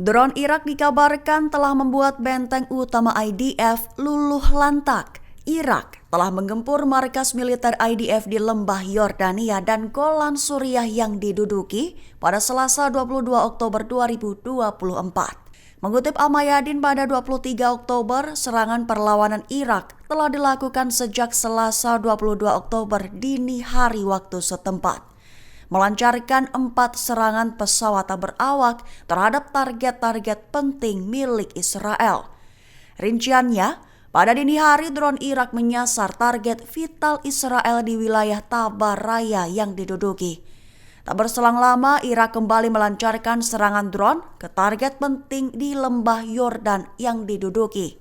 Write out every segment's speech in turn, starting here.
Drone Irak dikabarkan telah membuat benteng utama IDF luluh lantak. Irak telah menggempur markas militer IDF di lembah Yordania dan Golan Suriah yang diduduki pada Selasa 22 Oktober 2024. Mengutip Al-Mayadin pada 23 Oktober, serangan perlawanan Irak telah dilakukan sejak Selasa 22 Oktober dini hari waktu setempat, melancarkan 4 serangan pesawat tak berawak terhadap target-target penting milik Israel. Rinciannya, pada dini hari drone Irak menyasar target vital Israel di wilayah Tabar Raya yang diduduki. Tak berselang lama, Irak kembali melancarkan serangan drone ke target penting di lembah Yordan yang diduduki.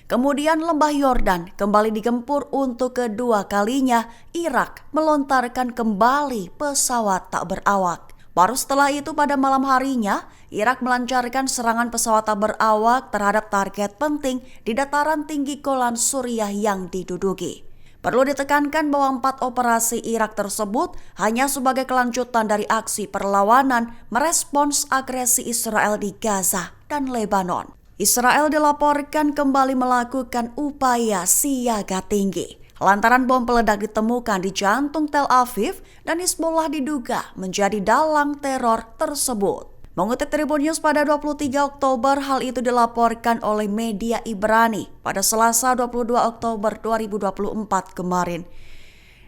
Kemudian lembah Yordan kembali digempur untuk kedua kalinya. Irak melontarkan kembali pesawat tak berawak. Baru setelah itu pada malam harinya, Irak melancarkan serangan pesawat tak berawak terhadap target penting di dataran tinggi Golan Suriah yang diduduki. Perlu ditekankan bahwa 4 operasi Irak tersebut hanya sebagai kelanjutan dari aksi perlawanan merespons agresi Israel di Gaza dan Lebanon. Israel dilaporkan kembali melakukan upaya siaga tinggi lantaran bom peledak ditemukan di jantung Tel Aviv dan Hizbullah diduga menjadi dalang teror tersebut. Mengutip Tribun News pada 23 Oktober, hal itu dilaporkan oleh media Ibrani pada Selasa 22 Oktober 2024 kemarin.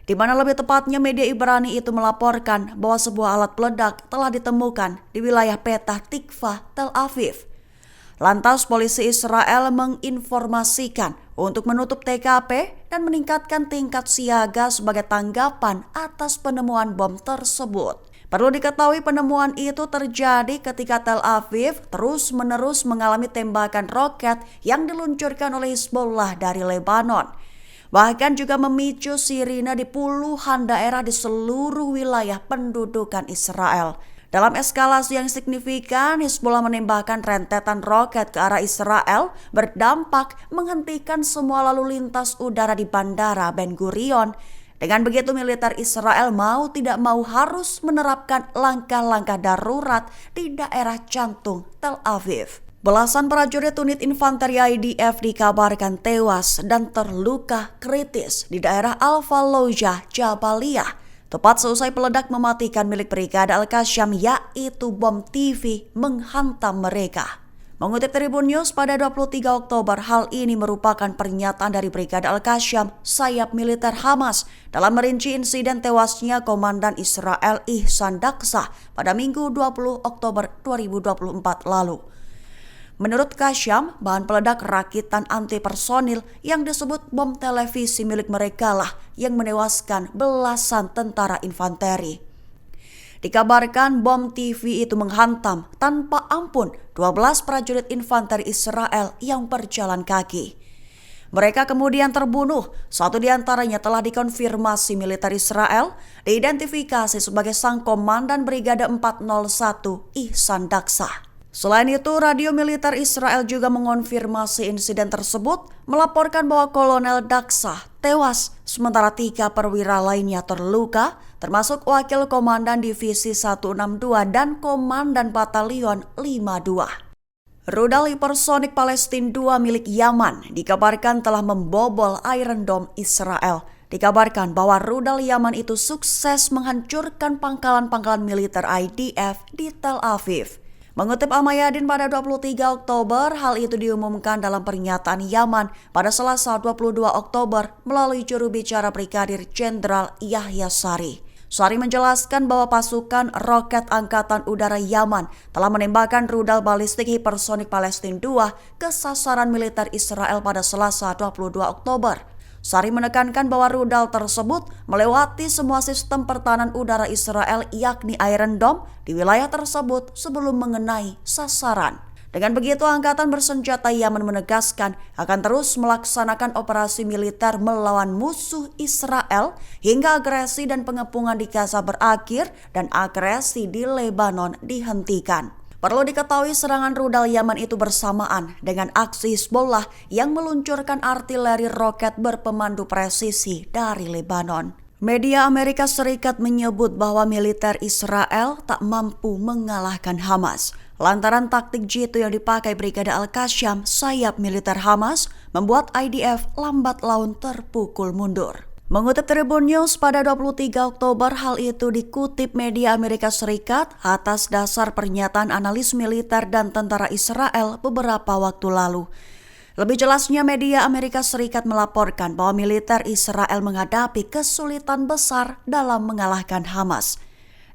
Di mana lebih tepatnya media Ibrani itu melaporkan bahwa sebuah alat peledak telah ditemukan di wilayah Petah Tikva, Tel Aviv. Lantas polisi Israel menginformasikan untuk menutup TKP dan meningkatkan tingkat siaga sebagai tanggapan atas penemuan bom tersebut. Perlu diketahui penemuan itu terjadi ketika Tel Aviv terus-menerus mengalami tembakan roket yang diluncurkan oleh Hizbullah dari Lebanon. Bahkan juga memicu sirine di puluhan daerah di seluruh wilayah pendudukan Israel. Dalam eskalasi yang signifikan, Hizbullah menembakkan rentetan roket ke arah Israel, berdampak menghentikan semua lalu lintas udara di Bandara Ben Gurion. Dengan begitu militer Israel mau tidak mau harus menerapkan langkah-langkah darurat di daerah jantung Tel Aviv. Belasan prajurit unit infanteri IDF dikabarkan tewas dan terluka kritis di daerah Al-Fallujah, Jabaliyah, tepat seusai peledak mematikan milik Brigade Al-Qassam, yaitu bom TV menghantam mereka. Mengutip Tribun News pada 23 Oktober, hal ini merupakan pernyataan dari Brigade Al-Qassam, sayap militer Hamas, dalam merinci insiden tewasnya Komandan Israel Ihsan Daksah pada Minggu 20 Oktober 2024 lalu. Menurut Qassam, bahan peledak rakitan anti-personil yang disebut bom televisi milik mereka lah yang menewaskan belasan tentara infanteri. Dikabarkan bom TV itu menghantam tanpa ampun 12 prajurit infanteri Israel yang berjalan kaki. Mereka kemudian terbunuh. Satu di antaranya telah dikonfirmasi militer Israel, diidentifikasi sebagai sang komandan Brigade 401 Ihsan Daksah. Selain itu, radio militer Israel juga mengonfirmasi insiden tersebut, melaporkan bahwa Kolonel Daksah tewas, sementara 3 perwira lainnya terluka, termasuk Wakil Komandan Divisi 162 dan Komandan Batalion 52. Rudal hipersonik Palestina 2 milik Yaman dikabarkan telah membobol Iron Dome Israel. Dikabarkan bahwa rudal Yaman itu sukses menghancurkan pangkalan-pangkalan militer IDF di Tel Aviv. Mengutip Al-Mayadin pada 23 Oktober, hal itu diumumkan dalam pernyataan Yaman pada Selasa 22 Oktober melalui juru bicara Brigadir Jenderal Yahya Sari. Sari menjelaskan bahwa pasukan roket Angkatan Udara Yaman telah menembakkan rudal balistik hipersonik Palestina 2 ke sasaran militer Israel pada Selasa 22 Oktober. Sari menekankan bahwa rudal tersebut melewati semua sistem pertahanan udara Israel yakni Iron Dome di wilayah tersebut sebelum mengenai sasaran. Dengan begitu, Angkatan Bersenjata Yaman menegaskan akan terus melaksanakan operasi militer melawan musuh Israel hingga agresi dan pengepungan di Gaza berakhir dan agresi di Lebanon dihentikan. Perlu diketahui serangan rudal Yaman itu bersamaan dengan aksi Hizbullah yang meluncurkan artileri roket berpemandu presisi dari Lebanon. Media Amerika Serikat menyebut bahwa militer Israel tak mampu mengalahkan Hamas. lantaran taktik jitu yang dipakai Brigade Al-Qassam, sayap militer Hamas, membuat IDF lambat laun terpukul mundur. Mengutip Tribun News pada 23 Oktober, hal itu dikutip media Amerika Serikat atas dasar pernyataan analis militer dan tentara Israel beberapa waktu lalu. Lebih jelasnya, media Amerika Serikat melaporkan bahwa militer Israel menghadapi kesulitan besar dalam mengalahkan Hamas.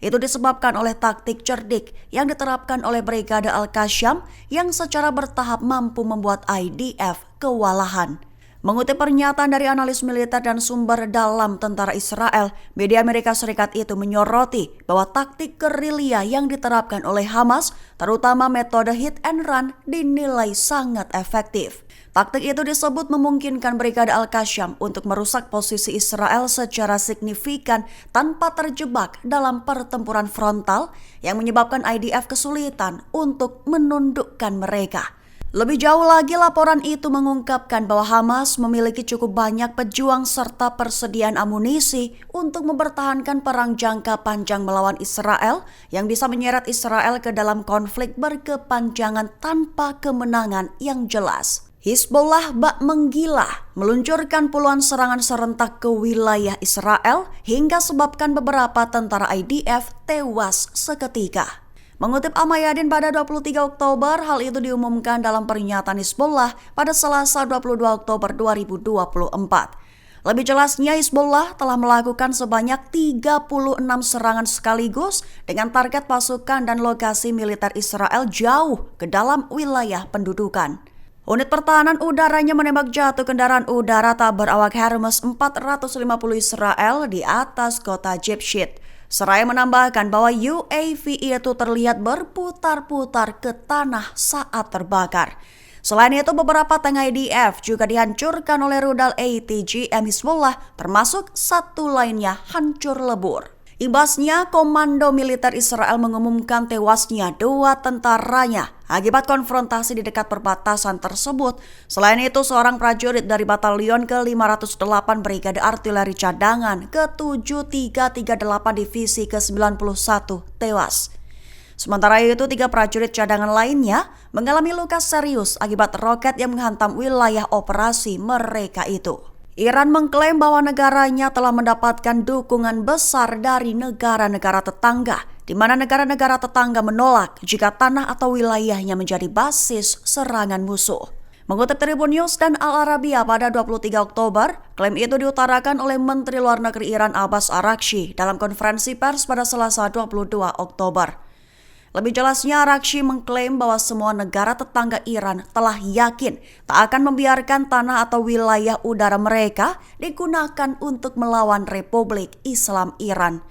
Itu disebabkan oleh taktik cerdik yang diterapkan oleh Brigade Al-Qassam yang secara bertahap mampu membuat IDF kewalahan. Mengutip pernyataan dari analis militer dan sumber dalam tentara Israel, media Amerika Serikat itu menyoroti bahwa taktik gerilya yang diterapkan oleh Hamas, terutama metode hit and run, dinilai sangat efektif. Taktik itu disebut memungkinkan Brigade Al-Qassam untuk merusak posisi Israel secara signifikan tanpa terjebak dalam pertempuran frontal yang menyebabkan IDF kesulitan untuk menundukkan mereka. Lebih jauh lagi, laporan itu mengungkapkan bahwa Hamas memiliki cukup banyak pejuang serta persediaan amunisi untuk mempertahankan perang jangka panjang melawan Israel yang bisa menyeret Israel ke dalam konflik berkepanjangan tanpa kemenangan yang jelas. Hizbullah bak menggila, meluncurkan puluhan serangan serentak ke wilayah Israel hingga sebabkan beberapa tentara IDF tewas seketika. Mengutip Al-Mayadin pada 23 Oktober, hal itu diumumkan dalam pernyataan Hizbullah pada Selasa 22 Oktober 2024. Lebih jelasnya, Hizbullah telah melakukan sebanyak 36 serangan sekaligus dengan target pasukan dan lokasi militer Israel jauh ke dalam wilayah pendudukan. Unit pertahanan udaranya menembak jatuh kendaraan udara tak berawak Hermes 450 Israel di atas kota Jibshit. Seraya menambahkan bahwa UAV itu terlihat berputar-putar ke tanah saat terbakar. Selain itu, beberapa tank IDF juga dihancurkan oleh rudal ATGM Hizbullah, termasuk satu lainnya hancur lebur. Imbasnya, Komando Militer Israel mengumumkan tewasnya 2 tentaranya akibat konfrontasi di dekat perbatasan tersebut. Selain itu, seorang prajurit dari Batalion ke-508 Brigade Artileri Cadangan ke-7338 Divisi ke-91 tewas. Sementara itu, 3 prajurit cadangan lainnya mengalami luka serius akibat roket yang menghantam wilayah operasi mereka itu. Iran mengklaim bahwa negaranya telah mendapatkan dukungan besar dari negara-negara tetangga, di mana negara-negara tetangga menolak jika tanah atau wilayahnya menjadi basis serangan musuh. Mengutip Tribun News dan Al Arabiya pada 23 Oktober, klaim itu diutarakan oleh Menteri Luar Negeri Iran Abbas Araghchi dalam konferensi pers pada Selasa 22 Oktober. Lebih jelasnya, Araghchi mengklaim bahwa semua negara tetangga Iran telah yakin tak akan membiarkan tanah atau wilayah udara mereka digunakan untuk melawan Republik Islam Iran.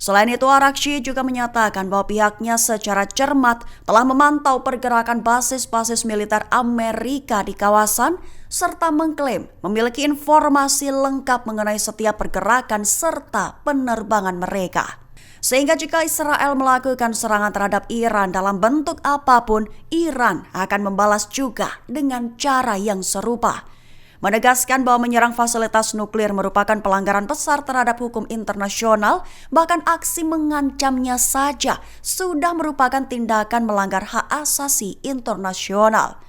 Selain itu, Araghchi juga menyatakan bahwa pihaknya secara cermat telah memantau pergerakan basis-basis militer Amerika di kawasan serta mengklaim memiliki informasi lengkap mengenai setiap pergerakan serta penerbangan mereka. Sehingga jika Israel melakukan serangan terhadap Iran dalam bentuk apapun, Iran akan membalas juga dengan cara yang serupa. Menegaskan bahwa menyerang fasilitas nuklir merupakan pelanggaran besar terhadap hukum internasional, bahkan aksi mengancamnya saja sudah merupakan tindakan melanggar hak asasi internasional.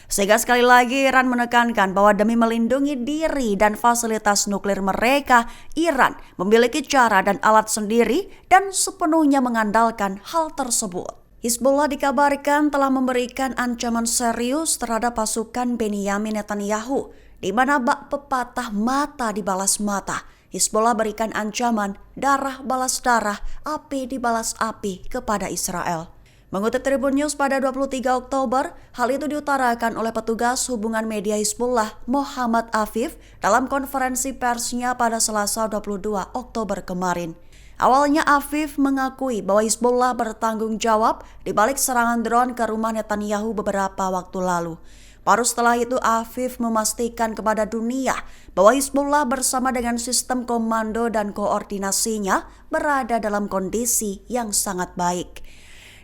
Sehingga sekali lagi Iran menekankan bahwa demi melindungi diri dan fasilitas nuklir mereka, Iran memiliki cara dan alat sendiri dan sepenuhnya mengandalkan hal tersebut. Hizbullah dikabarkan telah memberikan ancaman serius terhadap pasukan Benyamin Netanyahu, di mana bak pepatah mata dibalas mata. Hizbullah berikan ancaman darah balas darah, api dibalas api kepada Israel. Mengutip Tribun News pada 23 Oktober, hal itu diutarakan oleh petugas hubungan media Hizbullah Muhammad Afif dalam konferensi persnya pada Selasa 22 Oktober kemarin. Awalnya Afif mengakui bahwa Hizbullah bertanggung jawab di balik serangan drone ke rumah Netanyahu beberapa waktu lalu. Baru setelah itu Afif memastikan kepada dunia bahwa Hizbullah bersama dengan sistem komando dan koordinasinya berada dalam kondisi yang sangat baik.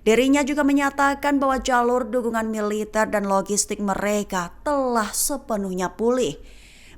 Dirinya juga menyatakan bahwa jalur dukungan militer dan logistik mereka telah sepenuhnya pulih.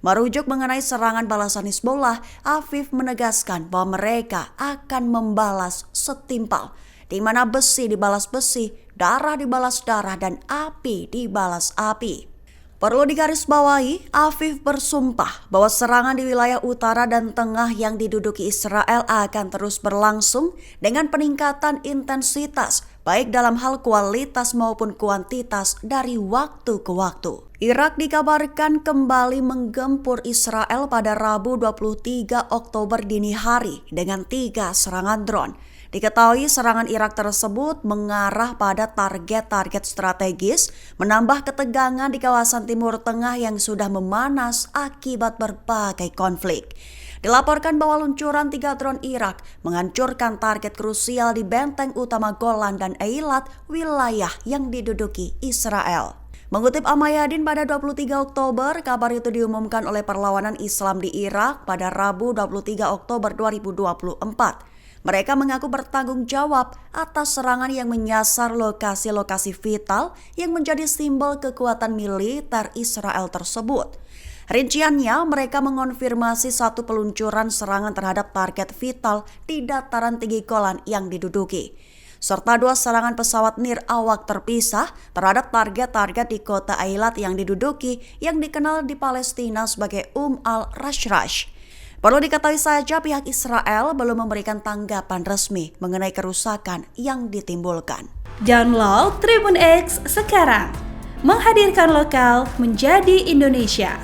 Merujuk mengenai serangan balasan Hizbullah, Afif menegaskan bahwa mereka akan membalas setimpal, di mana besi dibalas besi, darah dibalas darah dan api dibalas api. Perlu digarisbawahi, Afif bersumpah bahwa serangan di wilayah utara dan tengah yang diduduki Israel akan terus berlangsung dengan peningkatan intensitas, baik dalam hal kualitas maupun kuantitas dari waktu ke waktu. Irak dikabarkan kembali menggempur Israel pada Rabu 23 Oktober dini hari dengan 3 serangan drone. Diketahui serangan Irak tersebut mengarah pada target-target strategis, menambah ketegangan di kawasan Timur Tengah yang sudah memanas akibat berbagai konflik. Dilaporkan bahwa luncuran 3 drone Irak menghancurkan target krusial di benteng utama Golan dan Eilat, wilayah yang diduduki Israel. Mengutip Al-Mayadin pada 23 Oktober, kabar itu diumumkan oleh Perlawanan Islam di Irak pada Rabu 23 Oktober 2024. Mereka mengaku bertanggung jawab atas serangan yang menyasar lokasi-lokasi vital yang menjadi simbol kekuatan militer Israel tersebut. Rinciannya, mereka mengonfirmasi 1 peluncuran serangan terhadap target vital di dataran tinggi Golan yang diduduki, serta 2 serangan pesawat nir awak terpisah terhadap target-target di kota Eilat yang diduduki yang dikenal di Palestina sebagai al-Rashrash. Perlu diketahui saja pihak Israel belum memberikan tanggapan resmi mengenai kerusakan yang ditimbulkan. Download Tribun X sekarang, menghadirkan lokal menjadi Indonesia.